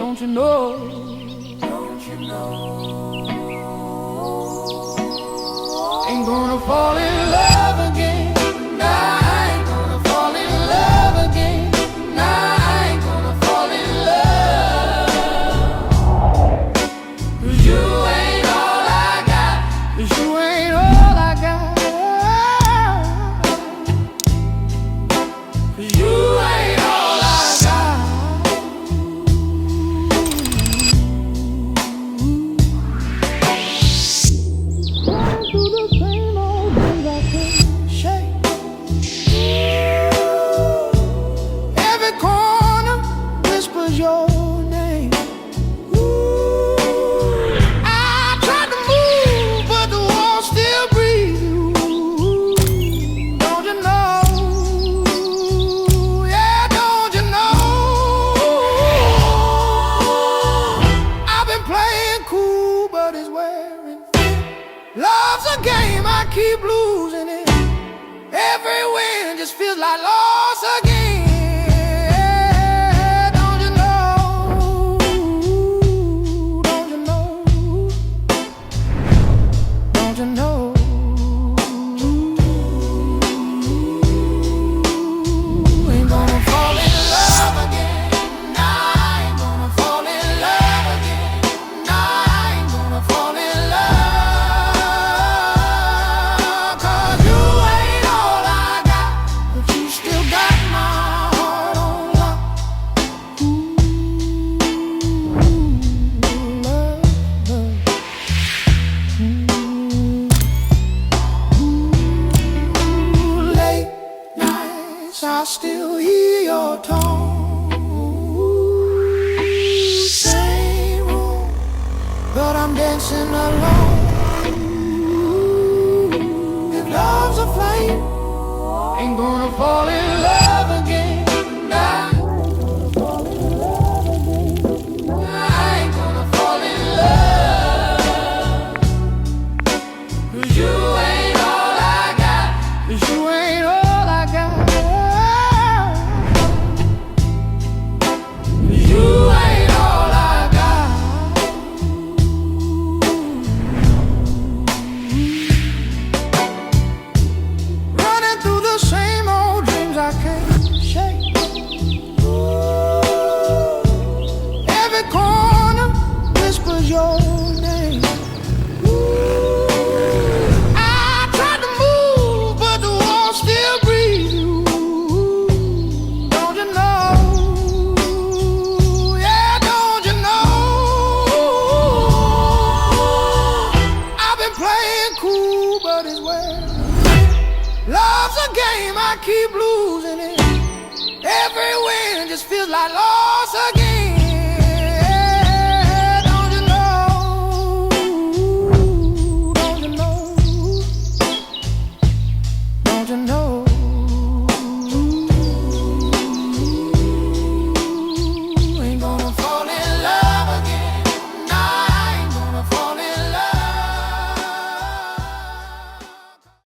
Don't you know? Ain't gonna fall in love again. Nah, I ain't gonna fall in love again. Nah, I ain't gonna fall in love. 'Cause you ain't all I got. 'Cause you ain't all I got. 'Cause you ain't all I got. Through the same old things I can't shake. Every corner whispers your name. I tried to move, but the walls still breathe you. Don't you know? Yeah, don't you know? I've been playing cool, but it's wearing thin. Love's a game, I keep losing it. Every win just feels like loss again. Don't you know? Don't you know? Don't you know? Ain't gonna fall in love again. Nah, I ain't gonna fall in love again. Nah, I ain't gonna fall in love. 'Cause you ain't all I got, but you still got my heart on lock. Love, love. Late nights I still hear your tone. Same room, but I'm dancing alone. If love's a flame, ain't gonna fall in love again. Nah, I ain't gonna fall in love. 'Cause you ain't all I got. 'Cause you ain't all I got. 'Cause you ain't all I got. Running through the same old dreams I can't shake. Every corner whispers your name. I tried to move, but the walls still breathe you. Don't you know? Yeah, don't you know? I've been playing cool, but it's wearing. Love's a game, I keep losing it. Every win just feels like loss.